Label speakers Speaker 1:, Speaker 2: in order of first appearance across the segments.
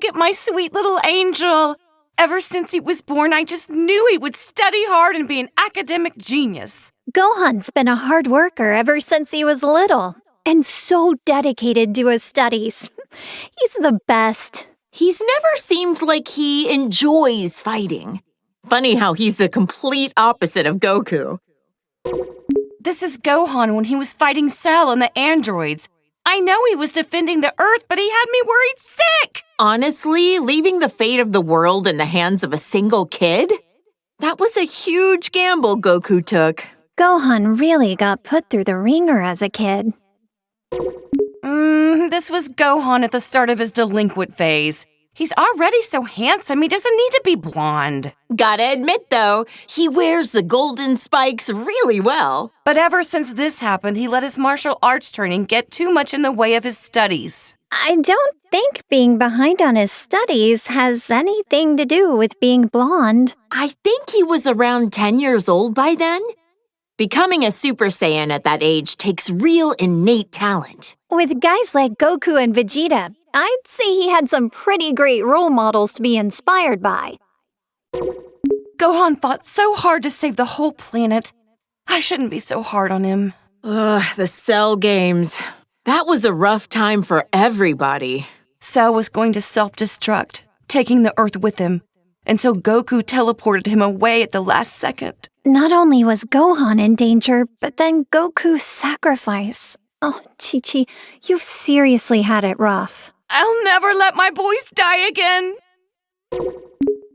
Speaker 1: look at my sweet little angel. Ever since he was born, I just knew he would study hard and be an academic genius.
Speaker 2: Gohan's been a hard worker ever since he was little, and so dedicated to his studies. He's the best.
Speaker 3: He's never seemed like he enjoys fighting. Funny how he's the complete opposite of Goku.
Speaker 1: This is Gohan when he was fighting Cell and the androids. I know he was defending the Earth, but he had me worried sick.
Speaker 3: Honestly, leaving the fate of the world in the hands of a single kid? That was a huge gamble Goku took.
Speaker 2: Gohan really got put through the ringer as a kid.
Speaker 1: This was Gohan at the start of his delinquent phase. He's already so handsome, he doesn't need to be blonde.
Speaker 3: Gotta admit, though, he wears the golden spikes really well.
Speaker 1: But ever since this happened, he let his martial arts training get too much in the way of his studies.
Speaker 2: I don't think being behind on his studies has anything to do with being blonde.
Speaker 3: I think he was around 10 years old by then. Becoming a Super Saiyan at that age takes real innate talent.
Speaker 2: With guys like Goku and Vegeta, I'd say he had some pretty great role models to be inspired by.
Speaker 1: Gohan fought so hard to save the whole planet. I shouldn't be so hard on him.
Speaker 3: The Cell games. That was a rough time for everybody.
Speaker 1: Cell was going to self-destruct, taking the Earth with him, until Goku teleported him away at the last second.
Speaker 2: Not only was Gohan in danger, but then Goku's sacrifice. Oh, Chi-Chi, you've seriously had it rough.
Speaker 1: I'll never let my boys die again.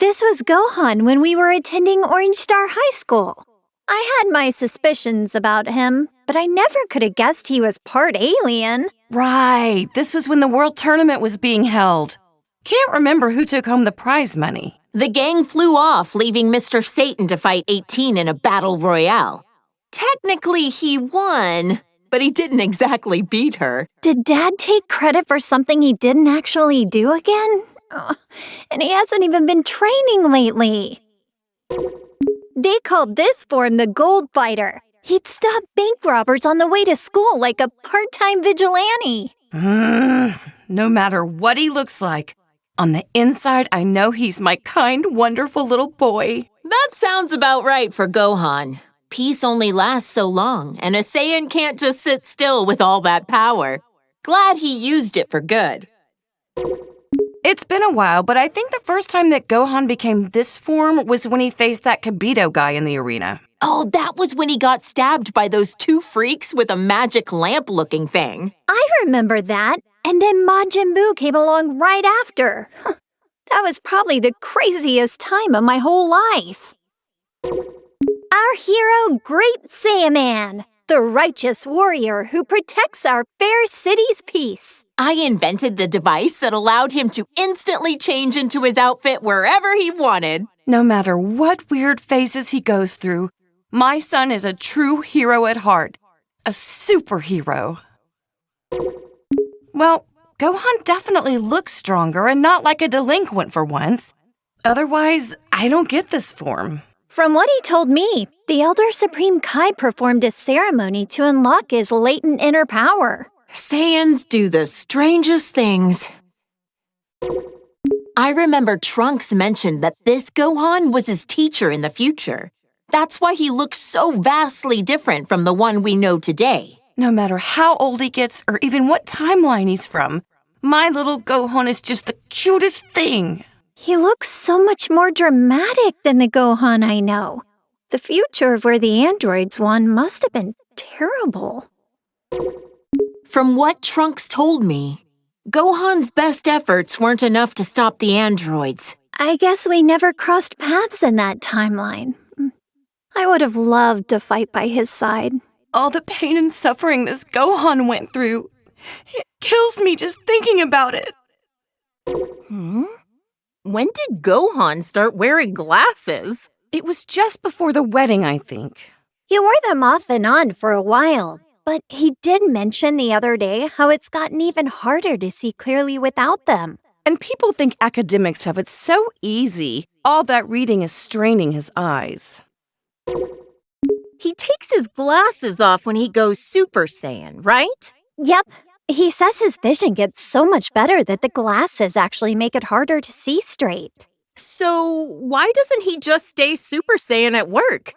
Speaker 2: This was Gohan when we were attending Orange Star High School. I had my suspicions about him, but I never could have guessed he was part alien.
Speaker 1: Right, this was when the World Tournament was being held. Can't remember who took home the prize money.
Speaker 3: The gang flew off, leaving Mr. Satan to fight 18 in a battle royale. Technically, he won, but he didn't exactly beat her.
Speaker 2: Did Dad take credit for something he didn't actually do again? Oh, and he hasn't even been training lately. They called this form the Gold Fighter. He'd stop bank robbers on the way to school like a part-time vigilante.
Speaker 1: No matter what he looks like, on the inside, I know he's my kind, wonderful little boy.
Speaker 3: That sounds about right for Gohan. Peace only lasts so long, and a Saiyan can't just sit still with all that power. Glad he used it for good.
Speaker 1: It's been a while, but I think the first time that Gohan became this form was when he faced that Kibito guy in the arena.
Speaker 3: Oh, that was when he got stabbed by those two freaks with a magic lamp-looking thing.
Speaker 2: I remember that, and then Majin Buu came along right after. That was probably the craziest time of my whole life. Our hero, Great Saiyaman, the righteous warrior who protects our fair city's peace.
Speaker 3: I invented the device that allowed him to instantly change into his outfit wherever he wanted.
Speaker 1: No matter what weird phases he goes through, my son is a true hero at heart. A superhero. Well, Gohan definitely looks stronger and not like a delinquent for once. Otherwise, I don't get this form.
Speaker 2: From what he told me, the Elder Supreme Kai performed a ceremony to unlock his latent inner power.
Speaker 3: Saiyans do the strangest things. I remember Trunks mentioned that this Gohan was his teacher in the future. That's why he looks so vastly different from the one we know today.
Speaker 1: No matter how old he gets or even what timeline he's from, my little Gohan is just the cutest thing.
Speaker 2: He looks so much more dramatic than the Gohan I know. The future of where the androids won must have been terrible.
Speaker 3: From what Trunks told me, Gohan's best efforts weren't enough to stop the androids.
Speaker 2: I guess we never crossed paths in that timeline. I would have loved to fight by his side.
Speaker 1: All the pain and suffering this Gohan went through, it kills me just thinking about it.
Speaker 3: When did Gohan start wearing glasses?
Speaker 1: It was just before the wedding, I think.
Speaker 2: He wore them off and on for a while, but he did mention the other day how it's gotten even harder to see clearly without them.
Speaker 1: And people think academics have it so easy. All that reading is straining his eyes.
Speaker 3: He takes his glasses off when he goes Super Saiyan, right?
Speaker 2: Yep, He says his vision gets so much better that the glasses actually make it harder to see straight.
Speaker 3: So why doesn't he just stay Super Saiyan at work?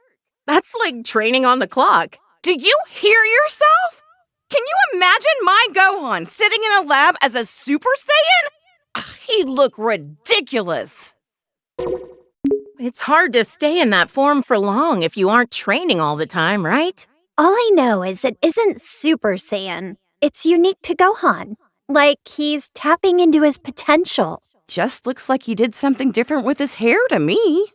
Speaker 3: That's like training on the clock.
Speaker 1: Do you hear yourself? Can you imagine my Gohan sitting in a lab as a Super Saiyan? He'd look ridiculous.
Speaker 3: It's hard to stay in that form for long if you aren't training all the time, right?
Speaker 2: All I know is it isn't Super Saiyan. It's unique to Gohan. Like he's tapping into his potential.
Speaker 1: Just looks like he did something different with his hair to me.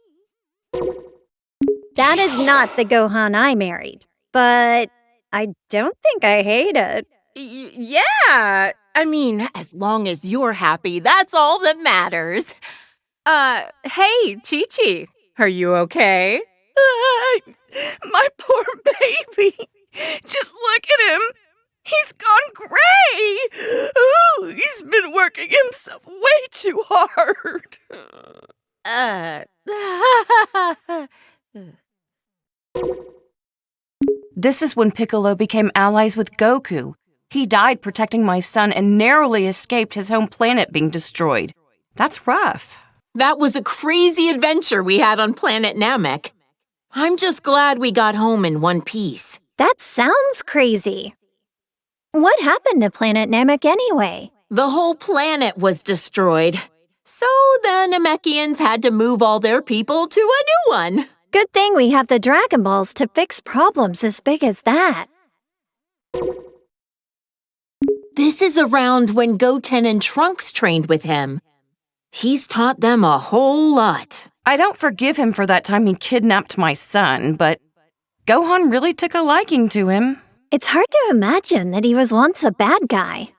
Speaker 2: That is not the Gohan I married. But I don't think I hate it.
Speaker 3: Yeah. I mean, as long as you're happy, that's all that matters. Hey, Chi-Chi, are you okay?
Speaker 1: My poor baby. Just look at him. He's gone gray. Ooh, he's been working himself way too hard. This is when Piccolo became allies with Goku. He died protecting my son and narrowly escaped his home planet being destroyed. That's rough.
Speaker 3: That was a crazy adventure we had on planet Namek. I'm just glad we got home in one piece.
Speaker 2: That sounds crazy. What happened to planet Namek anyway?
Speaker 3: The whole planet was destroyed. So the Namekians had to move all their people to a new one.
Speaker 2: Good thing we have the Dragon Balls to fix problems as big as that.
Speaker 3: This is around when Goten and Trunks trained with him. He's taught them a whole lot.
Speaker 1: I don't forgive him for that time he kidnapped my son, but Gohan really took a liking to him.
Speaker 2: It's hard to imagine that he was once a bad guy.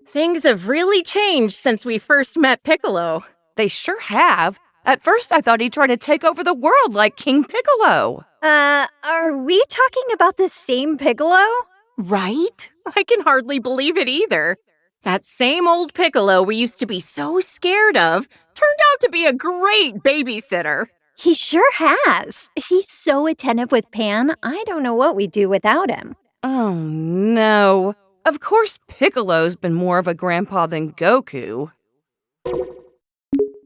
Speaker 3: Things have really changed since we first met Piccolo.
Speaker 1: They sure have. At first, I thought he'd try to take over the world like King Piccolo.
Speaker 2: Are we talking about the same Piccolo?
Speaker 3: Right? I can hardly believe it either. That same old Piccolo we used to be so scared of turned out to be a great babysitter.
Speaker 2: He sure has. He's so attentive with Pan, I don't know what we'd do without him.
Speaker 1: Oh, no. Of course, Piccolo's been more of a grandpa than Goku.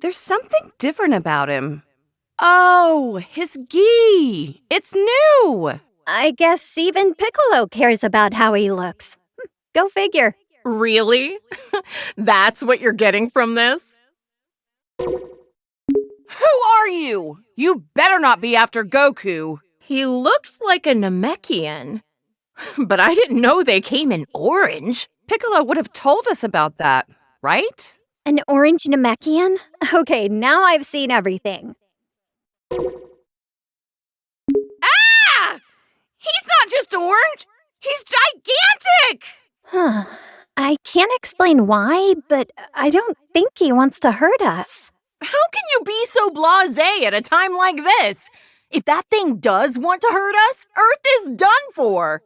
Speaker 1: There's something different about him. Oh, his gi. It's new.
Speaker 2: I guess even Piccolo cares about how he looks. Go figure.
Speaker 3: Really? That's what you're getting from this?
Speaker 1: Who are you? You better not be after Goku.
Speaker 3: He looks like a Namekian. But I didn't know they came in orange.
Speaker 1: Piccolo would have told us about that, right?
Speaker 2: An orange Namekian? Okay, now I've seen everything.
Speaker 1: Ah! He's not just orange. He's gigantic!
Speaker 2: Huh. I can't explain why, but I don't think he wants to hurt us.
Speaker 3: How can you be so blasé at a time like this? If that thing does want to hurt us, Earth is done for.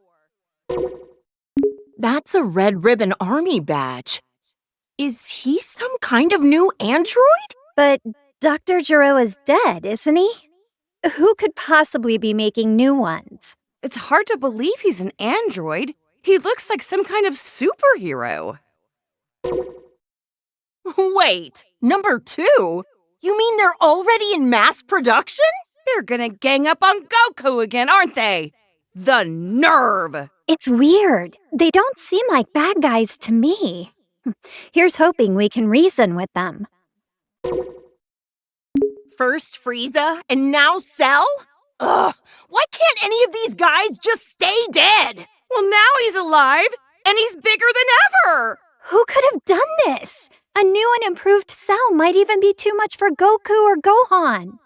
Speaker 3: That's a Red Ribbon Army badge. Is he some kind of new android?
Speaker 2: But Dr. Gero is dead, isn't he? Who could possibly be making new ones?
Speaker 1: It's hard to believe he's an android. He looks like some kind of superhero.
Speaker 3: Wait, number 2? You mean they're already in mass production?
Speaker 1: They're gonna gang up on Goku again, aren't they? The nerve!
Speaker 2: It's weird. They don't seem like bad guys to me. Here's hoping we can reason with them.
Speaker 3: First Frieza, and now Cell? Ugh, why can't any of these guys just stay dead?
Speaker 1: Well, now he's alive, and he's bigger than ever!
Speaker 2: Who could have done this? A new and improved Cell might even be too much for Goku or Gohan.